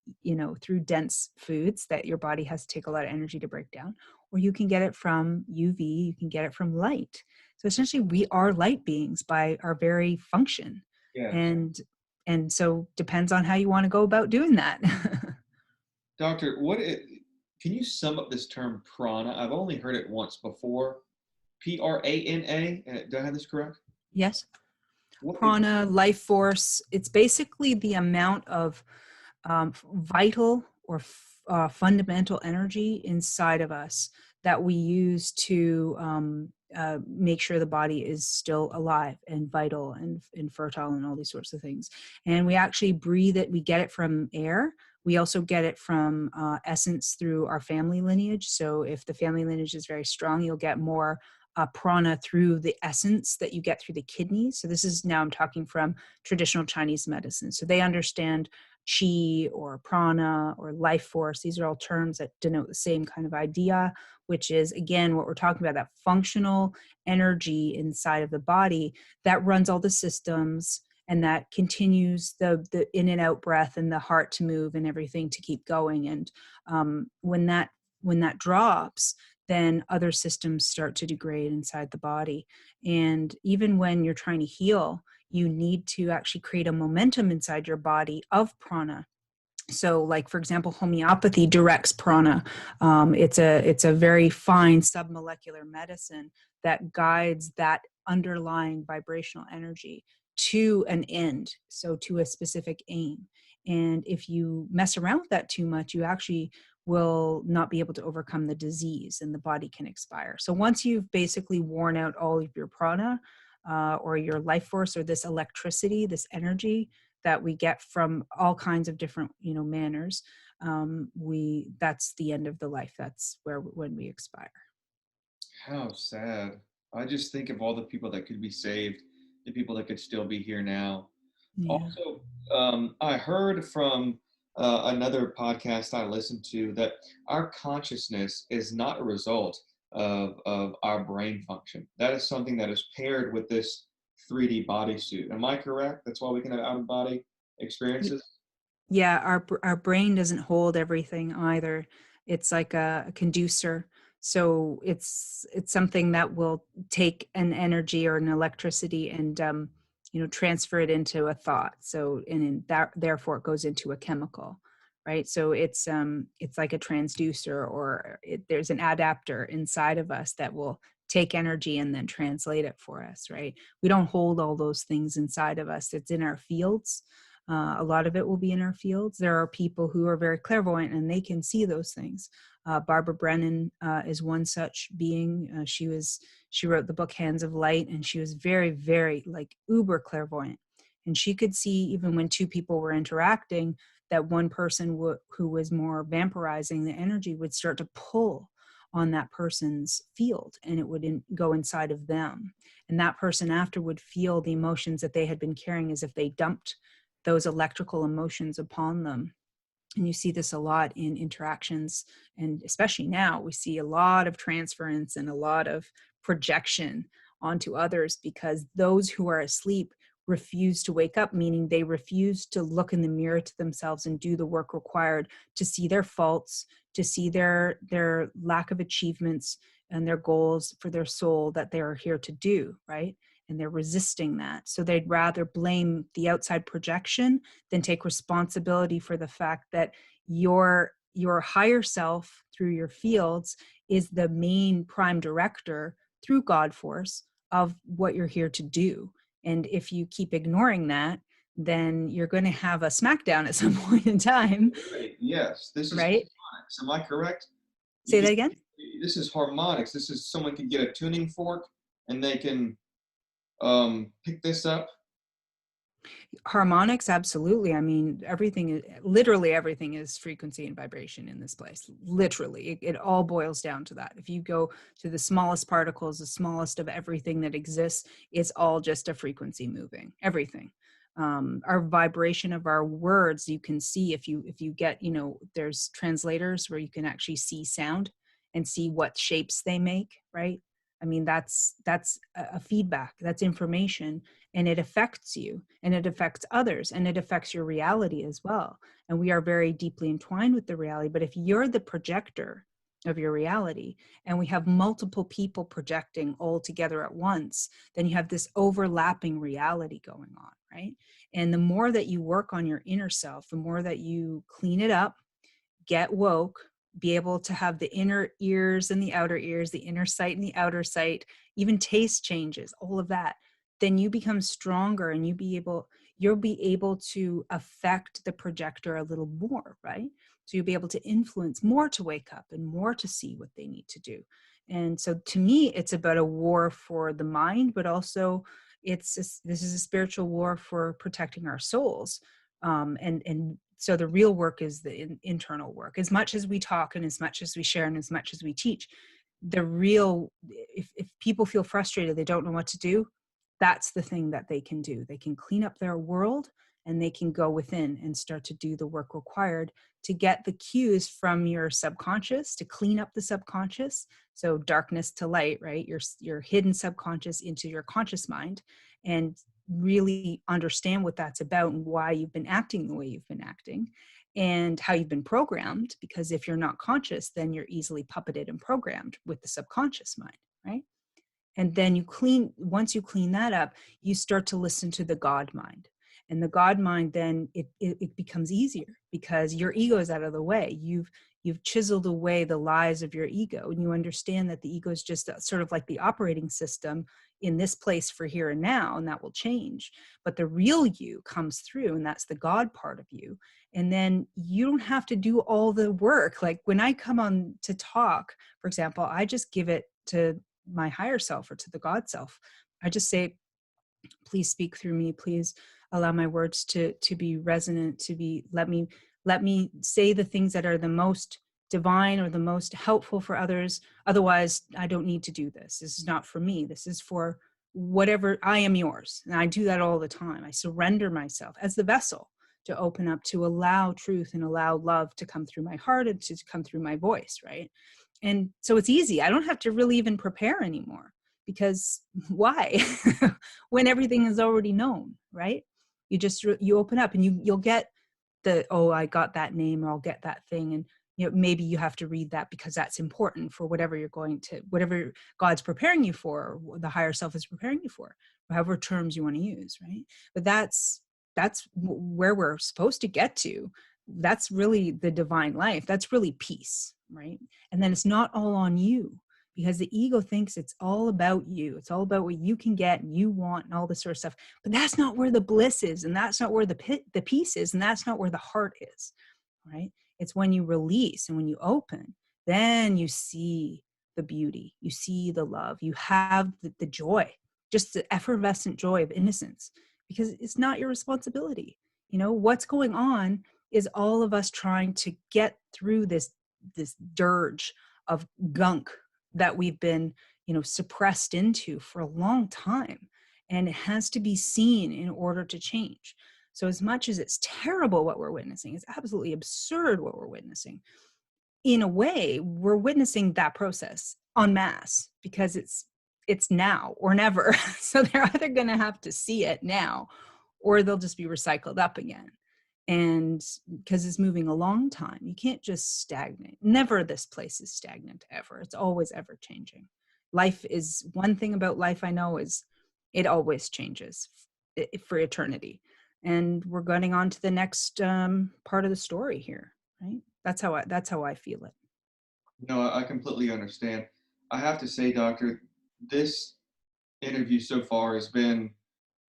through dense foods that your body has to take a lot of energy to break down, or you can get it from UV, you can get it from light. So essentially we are light beings by our very function. Yes. And so depends on how you want to go about doing that. Doctor, can you sum up this term prana? I've only heard it once before. Prana. Do I have this correct? Yes. What is, Prana, life force, it's basically the amount of vital or fundamental energy inside of us that we use to make sure the body is still alive and vital and fertile and all these sorts of things. And we actually breathe it. We get it from air. We also get it from essence through our family lineage. So if the family lineage is very strong, you'll get more prana through the essence that you get through the kidneys. So this is, now I'm talking from traditional Chinese medicine. So they understand chi or prana or life force. These are all terms that denote the same kind of idea, which is, again, what we're talking about, that functional energy inside of the body that runs all the systems and that continues the in and out breath and the heart to move and everything to keep going. And when that drops, then other systems start to degrade inside the body. And even when you're trying to heal, you need to actually create a momentum inside your body of prana. So, like, for example, homeopathy directs prana. It's a very fine submolecular medicine that guides that underlying vibrational energy to an end, so to a specific aim. And if you mess around with that too much, you actually will not be able to overcome the disease and the body can expire. So once you've basically worn out all of your prana or your life force or this electricity, this energy that we get from all kinds of different, manners, that's the end of the life. That's when we expire. how sad. I just think of all the people that could be saved, the people that could still be here now. Yeah. Also, I heard from another podcast I listened to that our consciousness is not a result of our brain function. That is something that is paired with this 3D bodysuit. Am I correct? That's why we can have out of body experiences? Yeah, our brain doesn't hold everything either. It's like a conducer. So it's something that will take an energy or an electricity and transfer it into a thought. So and in that therefore it goes into a chemical, right? So it's like a transducer, or there's an adapter inside of us that will take energy and then translate it for us, right? We don't hold all those things inside of us. It's in our fields. A lot of it will be in our fields. There are people who are very clairvoyant and they can see those things. Barbara Brennan is one such being. She wrote the book Hands of Light, and she was very, very like uber clairvoyant. And she could see, even when two people were interacting, that one person who was more vampirizing the energy would start to pull on that person's field, and it would go inside of them. And that person after would feel the emotions that they had been carrying as if they dumped those electrical emotions upon them. And you see this a lot in interactions. And especially now, we see a lot of transference and a lot of projection onto others, because those who are asleep refuse to wake up, meaning they refuse to look in the mirror to themselves and do the work required to see their faults, to see their lack of achievements and their goals for their soul that they are here to do, right? And they're resisting that. So they'd rather blame the outside projection than take responsibility for the fact that your higher self through your fields is the main prime director through God force of what you're here to do. And if you keep ignoring that, then you're going to have a smackdown at some point in time, Right. Yes, this is right? harmonics. Am I correct? Say that again. This is harmonics. This is someone can get a tuning fork and they can pick this up. Harmonics, absolutely. I mean, everything is literally everything is frequency and vibration in this place. Literally, it all boils down to that. If you go to the smallest particles, the smallest of everything that exists, it's all just a frequency moving. Everything. Our vibration of our words, you can see if you get, there's translators where you can actually see sound and see what shapes they make, right? I mean, that's a feedback. That's information, and it affects you and it affects others and it affects your reality as well. And we are very deeply entwined with the reality. But if you're the projector of your reality and we have multiple people projecting all together at once, then you have this overlapping reality going on, right? And the more that you work on your inner self, the more that you clean it up, get woke, be able to have the inner ears and the outer ears, the inner sight and the outer sight, even taste changes, all of that, then you become stronger and you'll be able to affect the projector a little more, right? So you'll be able to influence more to wake up and more to see what they need to do. And so to me, it's about a war for the mind, but also this is a spiritual war for protecting our souls. And so the real work is the internal work. As much as we talk and as much as we share and as much as we teach, the real, if people feel frustrated, they don't know what to do, that's the thing that they can do. They can clean up their world and they can go within and start to do the work required to get the cues from your subconscious, to clean up the subconscious. So darkness to light, right? Your hidden subconscious into your conscious mind, and really understand what that's about and why you've been acting the way you've been acting and how you've been programmed. Because if you're not conscious, then you're easily puppeted and programmed with the subconscious mind, right? And then once you clean that up, you start to listen to the God mind. And the God mind, then it becomes easier because your ego is out of the way. You've chiseled away the lies of your ego, and you understand that the ego is just sort of like the operating system in this place for here and now, and that will change. But the real you comes through, and that's the God part of you. And then you don't have to do all the work. Like when I come on to talk, for example, I just give it to my higher self or to the God self. I just say, please speak through me. Please allow my words to be resonant, let me say the things that are the most divine or the most helpful for others. Otherwise, I don't need to do this. This is not for me. This is for whatever. I am yours. And I do that all the time. I surrender myself as the vessel to open up, to allow truth and allow love to come through my heart and to come through my voice, right? And so it's easy. I don't have to really even prepare anymore, because why? When everything is already known, right? You open up and you'll get I got that name, or I'll get that thing. And maybe you have to read that because that's important for whatever God's preparing you for, or the higher self is preparing you for, however terms you want to use, right? But that's where we're supposed to get to. That's really the divine life. That's really peace, right? And then it's not all on you, because the ego thinks it's all about you. It's all about what you can get and you want and all this sort of stuff. But that's not where the bliss is, and that's not where the peace is, and that's not where the heart is, right? It's when you release and when you open, then you see the beauty, you see the love, you have the joy, just the effervescent joy of innocence, because it's not your responsibility. What's going on is all of us trying to get through this dirge of gunk that we've been suppressed into for a long time, and it has to be seen in order to change. So as much as it's terrible what we're witnessing, it's absolutely absurd what we're witnessing, in a way we're witnessing that process en masse, because it's now or never. So they're either going to have to see it now, or they'll just be recycled up again. And because it's moving a long time, you can't just stagnate. Never. This place is stagnant ever. It's always ever changing. Life is, one thing about life I know is it always changes for eternity. And we're going on to the next part of the story here, right? That's how I feel it. No, I completely understand. I have to say, Doctor, this interview so far has been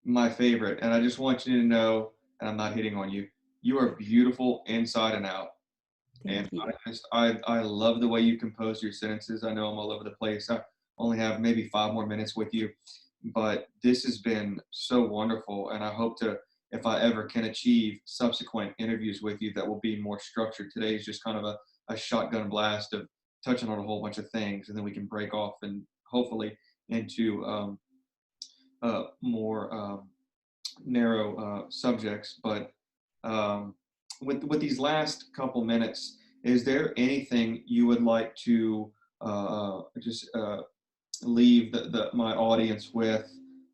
my favorite, and I just want you to know, and I'm not hitting on you, you are beautiful inside and out. And Thank you. I love the way you compose your sentences. I know I'm all over the place. I only have maybe 5 more minutes with you, but this has been so wonderful, and I hope to if I ever can achieve subsequent interviews with you that will be more structured. Today is just kind of a shotgun blast of touching on a whole bunch of things, and then we can break off and hopefully into more narrow subjects. But um, with these last couple minutes, is there anything you would like to just leave my audience with,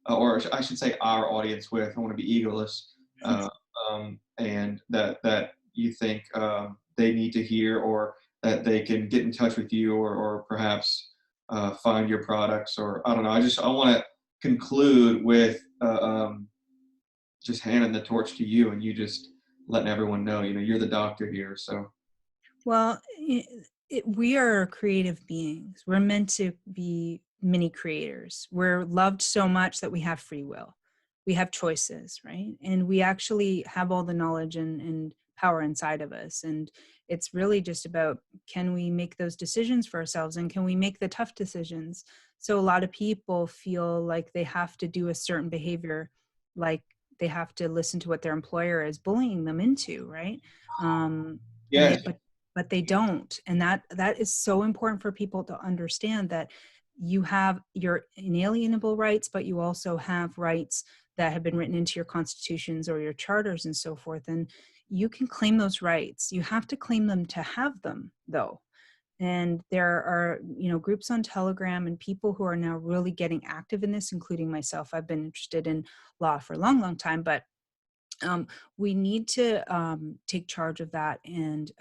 or I should say our audience with? I don't want to be egoless, and that you think they need to hear, or that they can get in touch with you, or perhaps find your products, or I don't know. I want to conclude with just handing the torch to you, and you just letting everyone know, you're the doctor here. So Well, we are creative beings. We're meant to be mini creators. We're loved so much that we have free will. We have choices, right? And we actually have all the knowledge and power inside of us. And it's really just about, can we make those decisions for ourselves, and can we make the tough decisions? So a lot of people feel like they have to do a certain behavior, like they have to listen to what their employer is bullying them into, right? And yes. but they don't. And that is so important for people to understand, that you have your inalienable rights, but you also have rights that have been written into your constitutions or your charters and so forth. And you can claim those rights. You have to claim them to have them, though. And there are, groups on Telegram and people who are now really getting active in this, including myself. I've been interested in law for a long, long time, but we need to take charge of that, and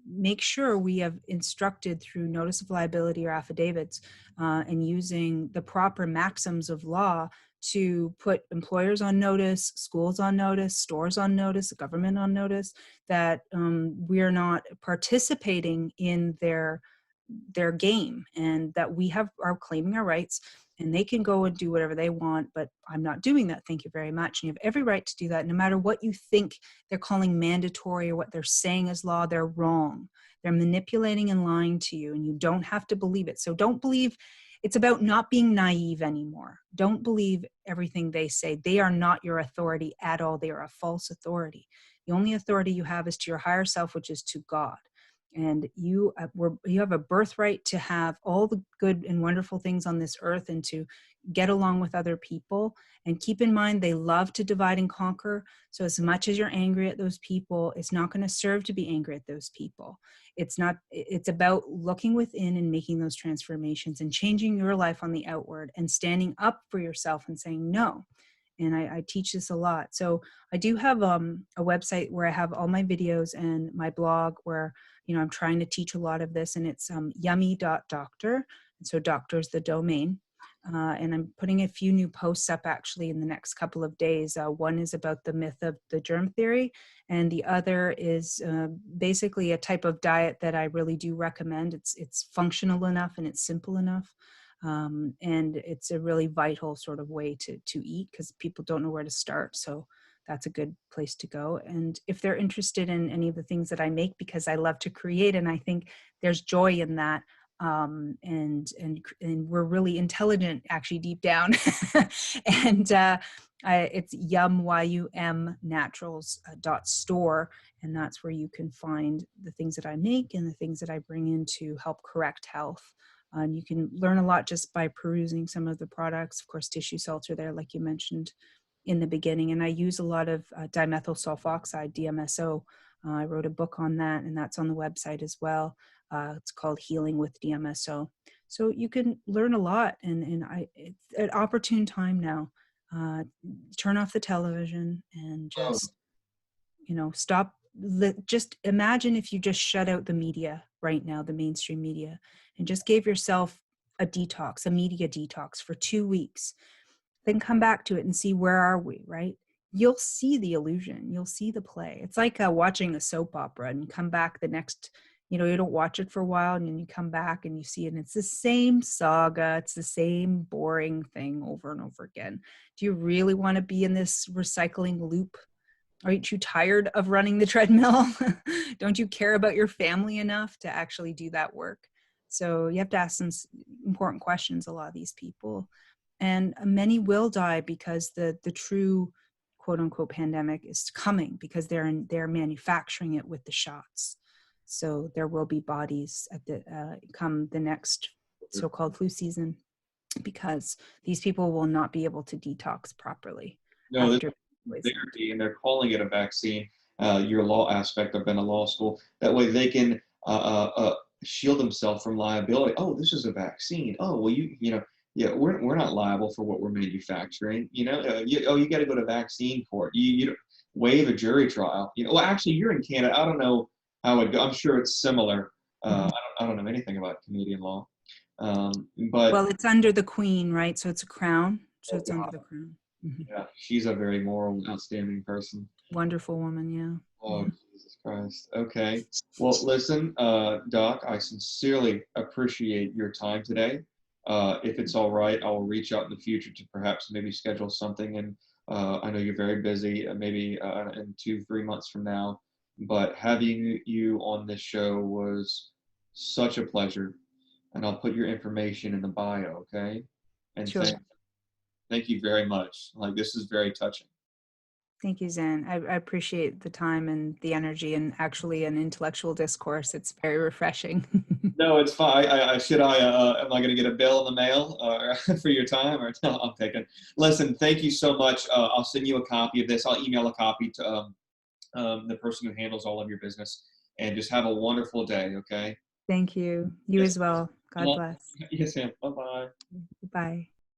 make sure we have instructed through notice of liability or affidavits, and using the proper maxims of law to put employers on notice, schools on notice, stores on notice, government on notice, that we're not participating in their game, and that we are claiming our rights, and they can go and do whatever they want, but I'm not doing that. Thank you very much. And you have every right to do that. No matter what you think they're calling mandatory or what they're saying is law, they're wrong. They're manipulating and lying to you, and you don't have to believe it. So don't believe. It's about not being naive anymore. Don't believe everything they say. They are not your authority at all. They are a false authority. The only authority you have is to your higher self, which is to God. And you have a birthright to have all the good and wonderful things on this earth, and to get along with other people. And keep in mind, they love to divide and conquer. So as much as you're angry at those people, it's not going to serve to be angry at those people. It's about looking within and making those transformations and changing your life on the outward, and standing up for yourself and saying no. And I teach this a lot. So I do have a website where I have all my videos, and my blog where I'm trying to teach a lot of this, and it's yummy.doctor. And so doctor is the domain. And I'm putting a few new posts up actually in the next couple of days. One is about the myth of the germ theory, and the other is basically a type of diet that I really do recommend. It's functional enough and it's simple enough. And it's a really vital sort of way to eat, because people don't know where to start. So that's a good place to go. And if they're interested in any of the things that I make, because I love to create, and I think there's joy in that, and we're really intelligent actually deep down. And it's YUM naturals .store, and that's where you can find the things that I make and the things that I bring in to help correct health. You can learn a lot just by perusing some of the products. Of course, tissue salts are there, like you mentioned in the beginning. And I use a lot of dimethyl sulfoxide, DMSO. I wrote a book on that, and that's on the website as well. It's called Healing with DMSO. So you can learn a lot, and it's an opportune time now. Turn off the television and just, stop. Just imagine if you just shut out the media right now, the mainstream media, and just gave yourself a detox, a media detox for 2 weeks. Then come back to it and see, where are we, right? You'll see the illusion. You'll see the play. It's like watching a soap opera, and come back the next, you don't watch it for a while, and then you come back and you see it, and it's the same saga. It's the same boring thing over and over again. Do you really want to be in this recycling loop? Aren't you tired of running the treadmill? Don't you care about your family enough to actually do that work? So you have to ask some important questions, a lot of these people. And many will die because the true quote unquote pandemic is coming, because they're manufacturing it with the shots. So there will be bodies at the come the next so-called flu season, because these people will not be able to detox properly No, this after is poisoned. therapy, and they're calling it a vaccine. Your law aspect, I've been to law school. That way they can shield themselves from liability. Oh, this is a vaccine. Oh, well, yeah, we're not liable for what we're manufacturing. You got to go to vaccine court. You waive a jury trial. Well, actually, you're in Canada. I don't know how it goes. I'm sure it's similar. Mhm. I don't know anything about Canadian law, but Well, it's under the Queen, right? So it's a crown. So oh it's under the crown. Mhm. yeah, she's a very moral, outstanding person. Wonderful woman, yeah. Oh, Mhm. Jesus Christ. Okay. Well, listen, Doc, I sincerely appreciate your time today. If it's all right, I will reach out in the future to perhaps maybe schedule something. And I know you're very busy, maybe in 2, 3 months from now. But having you on this show was such a pleasure. And I'll put your information in the bio, okay? And Sure. thank you very much. Like, this is very touching. Thank you, Zen. I appreciate the time and the energy, and actually an intellectual discourse. It's very refreshing. No, it's fine. Am I going to get a bill in the mail for your time, or no, I'm taking. Listen, thank you so much. I'll send you a copy of this. I'll email a copy to the person who handles all of your business, and just have a wonderful day. Okay. Thank you. You Yes. as well. God bless. Yes, ma'am. Bye bye. Bye.